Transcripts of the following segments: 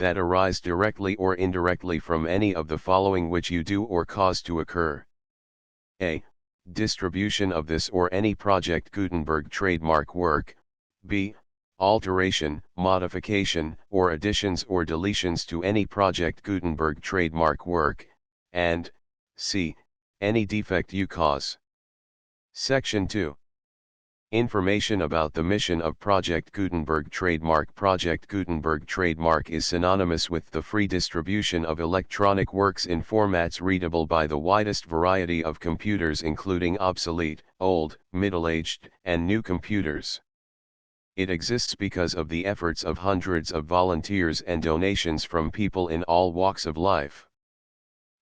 that arise directly or indirectly from any of the following which you do or cause to occur. A. Distribution of this or any Project Gutenberg trademark work. B. Alteration, modification, or additions or deletions to any Project Gutenberg trademark work, and C. Any defect you cause. Section 2. Information about the mission of Project Gutenberg trademark. Project Gutenberg trademark is synonymous with the free distribution of electronic works in formats readable by the widest variety of computers, including obsolete, old, middle-aged, and new computers. It exists because of the efforts of hundreds of volunteers and donations from people in all walks of life.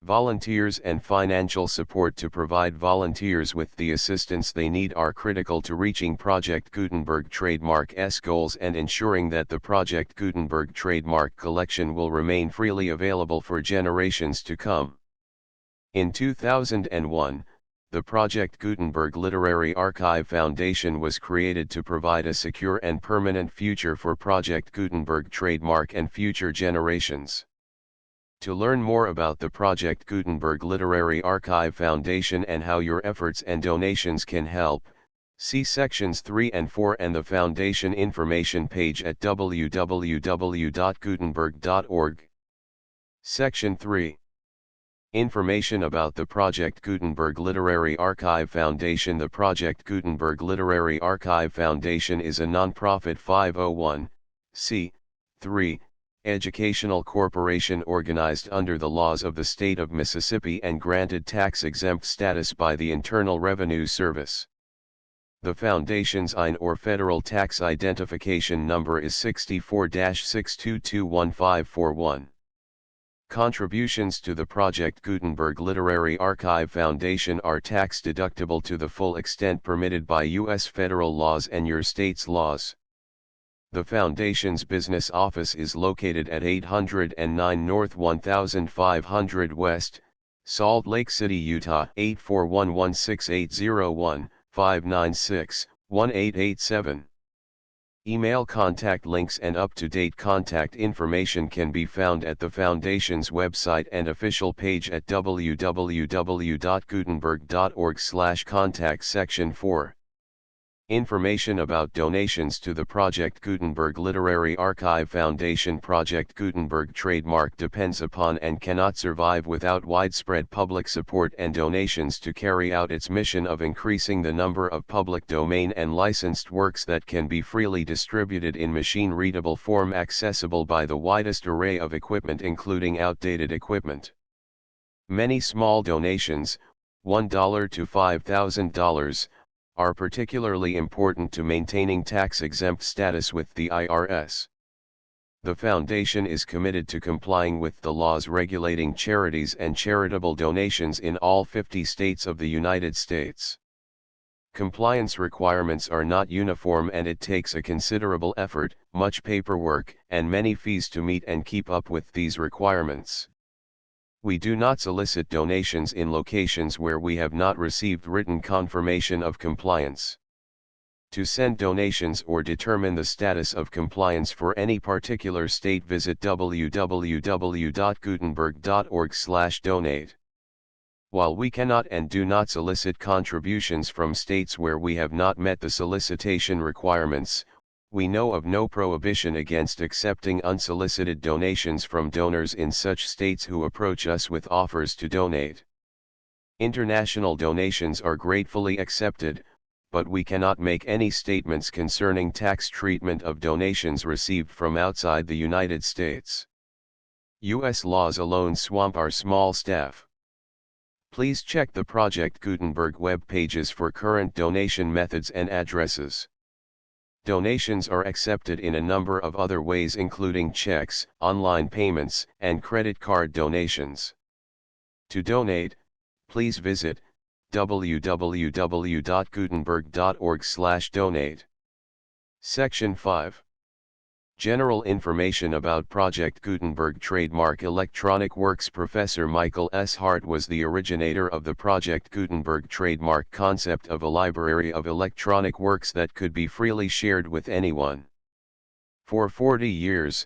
Volunteers and financial support to provide volunteers with the assistance they need are critical to reaching Project Gutenberg trademark's goals and ensuring that the Project Gutenberg trademark collection will remain freely available for generations to come. In 2001, the Project Gutenberg Literary Archive Foundation was created to provide a secure and permanent future for Project Gutenberg trademark and future generations. To learn more about the Project Gutenberg Literary Archive Foundation and how your efforts and donations can help, see sections 3 and 4 and the Foundation information page at www.gutenberg.org. Section 3. Information about the Project Gutenberg Literary Archive Foundation. The Project Gutenberg Literary Archive Foundation is a non-profit 501(c)(3) educational corporation organized under the laws of the state of Mississippi and granted tax-exempt status by the Internal Revenue Service. The Foundation's IN or Federal Tax Identification Number is 64-6221541. Contributions to the Project Gutenberg Literary Archive Foundation are tax-deductible to the full extent permitted by U.S. federal laws and your state's laws. The Foundation's business office is located at 809 North 1500 West, Salt Lake City, Utah 841-16801-596-1887. Email contact links and up-to-date contact information can be found at the Foundation's website and official page at www.gutenberg.org/contact. Section 4. Information about donations to the Project Gutenberg Literary Archive Foundation. Project Gutenberg trademark depends upon and cannot survive without widespread public support and donations to carry out its mission of increasing the number of public domain and licensed works that can be freely distributed in machine-readable form accessible by the widest array of equipment, including outdated equipment. Many small donations, $1 to $5,000, are particularly important to maintaining tax-exempt status with the IRS. The Foundation is committed to complying with the laws regulating charities and charitable donations in all 50 states of the United States. Compliance requirements are not uniform and it takes a considerable effort, much paperwork, and many fees to meet and keep up with these requirements. We do not solicit donations in locations where we have not received written confirmation of compliance. To send donations or determine the status of compliance for any particular state, visit www.gutenberg.org/donate. While we cannot and do not solicit contributions from states where we have not met the solicitation requirements, we know of no prohibition against accepting unsolicited donations from donors in such states who approach us with offers to donate. International donations are gratefully accepted, but we cannot make any statements concerning tax treatment of donations received from outside the United States. U.S. laws alone swamp our small staff. Please check the Project Gutenberg web pages for current donation methods and addresses. Donations are accepted in a number of other ways, including checks, online payments, and credit card donations. To donate, please visit www.gutenberg.org/donate. Section 5. General information about Project Gutenberg trademark electronic works. Professor Michael S. Hart was the originator of the Project Gutenberg trademark concept of a library of electronic works that could be freely shared with anyone. For 40 years,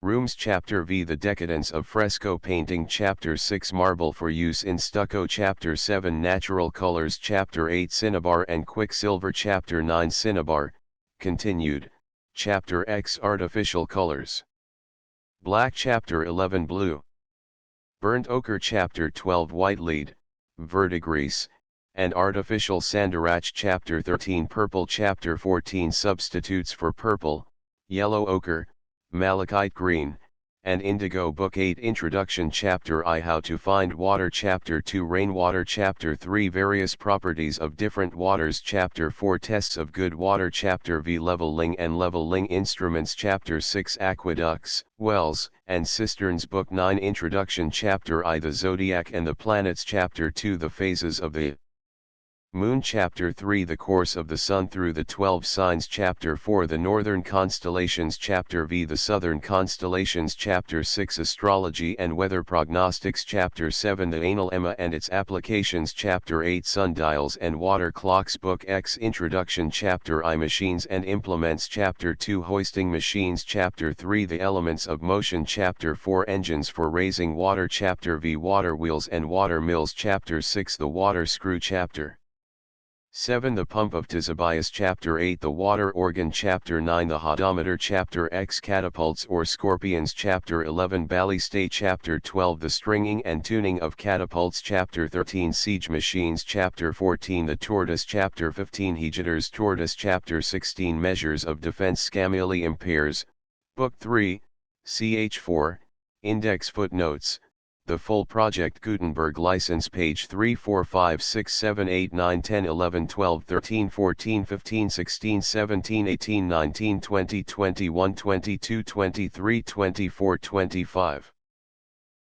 Rooms Chapter V The Decadence of Fresco Painting Chapter 6 Marble for use in stucco Chapter 7 Natural Colors Chapter 8 Cinnabar and Quicksilver Chapter 9 Cinnabar, continued, Chapter X Artificial Colors. Black Chapter 11 Blue. Burnt Ochre Chapter 12 White Lead, Verdigris, and Artificial Sandarach Chapter 13 Purple Chapter 14 Substitutes for Purple, Yellow Ochre, Malachite Green, and Indigo Book 8 Introduction Chapter I How to Find Water Chapter 2 Rainwater Chapter 3 Various Properties of Different Waters Chapter 4 Tests of Good Water Chapter V Leveling and Leveling Instruments Chapter 6 Aqueducts, Wells, and Cisterns Book 9 Introduction Chapter I The Zodiac and the Planets Chapter 2 The Phases of the Moon Chapter 3 The Course of the Sun through the 12 Signs Chapter 4 The Northern Constellations Chapter V The Southern Constellations Chapter 6 Astrology and Weather Prognostics Chapter 7 The Anal Lemma and its Applications Chapter 8 Sundials and Water Clocks Book X Introduction Chapter I Machines and Implements Chapter 2 Hoisting Machines Chapter 3 The Elements of Motion Chapter 4 Engines for Raising Water Chapter V Water Wheels and Water Mills Chapter 6 The Water Screw Chapter 7 The Pump of Tobias Chapter 8 The Water Organ Chapter 9 The Hodometer Chapter X Catapults or Scorpions Chapter 11 Ballista Chapter 12 The Stringing and Tuning of Catapults Chapter 13 Siege Machines Chapter 14 The Tortoise Chapter 15 Hegetor's Tortoise Chapter 16 Measures of Defense Scamuli Impairs, Book 3, ch 4, Index Footnotes. The full Project Gutenberg license page 3 4 5 6 7 8 9 10 11 12 13 14 15 16 17 18 19 20 21 22 23 24 25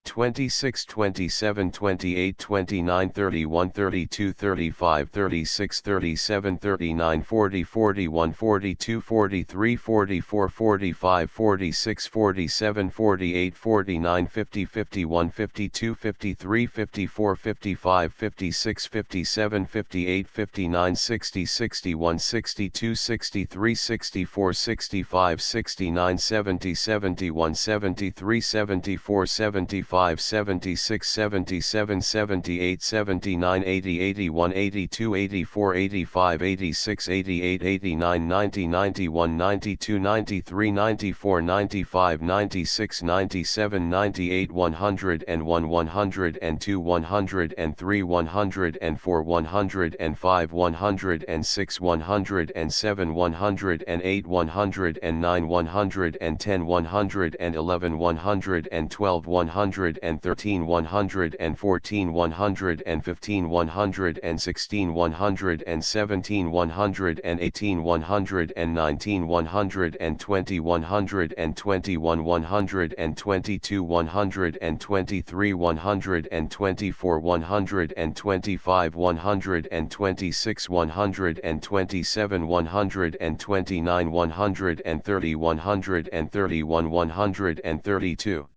26 27 28 29 31 32 35 36 37 39 40 41 42 43 44 45 46 47 48 49 50 51 52 53 54 55 56 57 58 59 60 61 62 63 64 65 69 70 71 73 74 75 76 77 78 79 80 81 82 84 85 86 88 89 90 91 92 93 94 95 96 97 98 101 102 103 104 105 106 107 108 109 110 111 112 113 114 115 116 117 118 119 120 121 122 123 124 125 126 127 129 130 131 132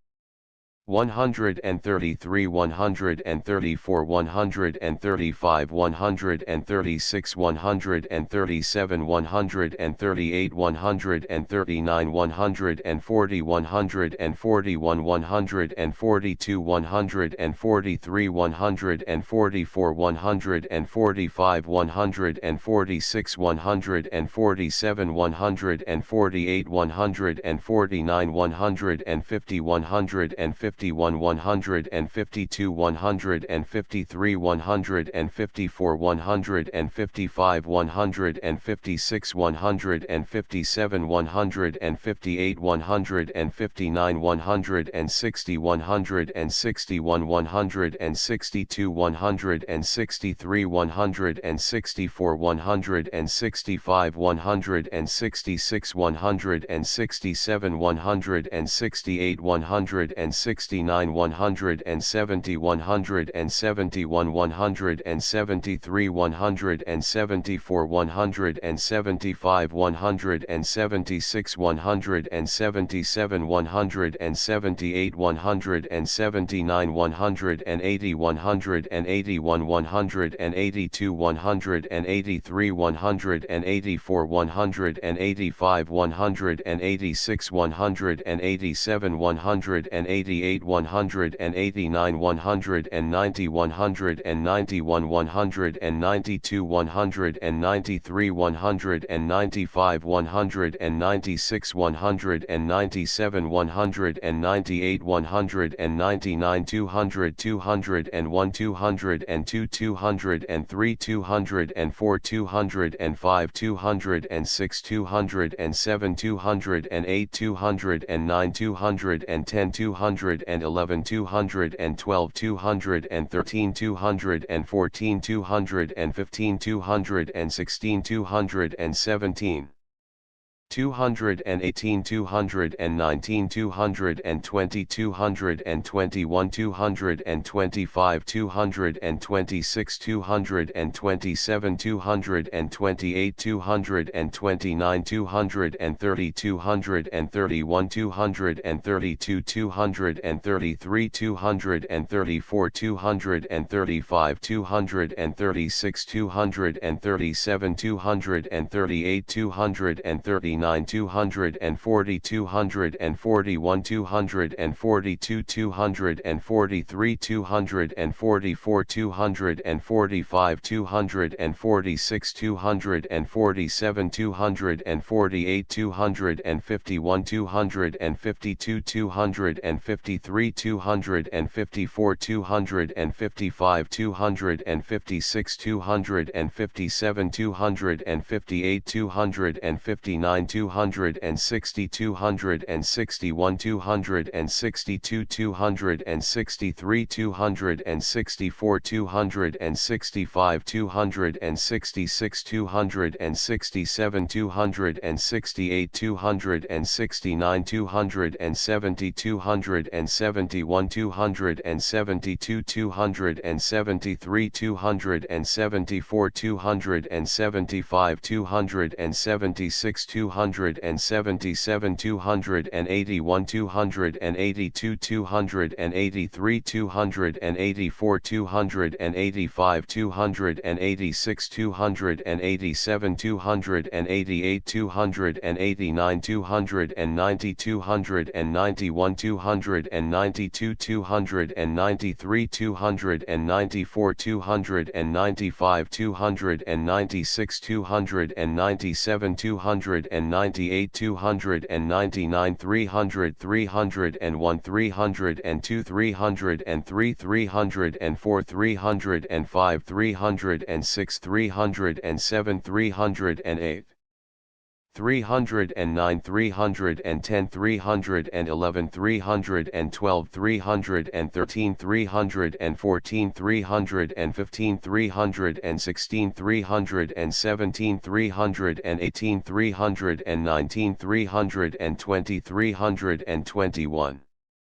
133 134 135 136 137 138 139 140 141 142 143 144 145 146 147 148 149 150 151 152 153 154 155 156 157 158 159 160 161 162 163 164 165 166 167 168 169 169 170 171 173 174 175 176 177 178 179 180 181 182 183 184 185 186 187 188 189 190 191 192 193 195 196 197 198 199 200 201 202 203 204 205 206 207 208 209 210 211 212 213 214 215 216 217 218 219 220 221 225 226 227 228 229 230 231 232 233 234 235 236 237 238 239 240 241 242 243 244 245 246 247 248 251 252 253 254 255 256 257 258 259 260 261 262 263 264 265 266 267 268 269 270 271 272 273 274 275 276 277 281 282 283 284 285 286 287 288 289 290 291 292 293 294 295 296 297 298 299 300 301 302 303 304 305 306 307 308 309 310 311 312 313 314 315 316 317 318 319 320 321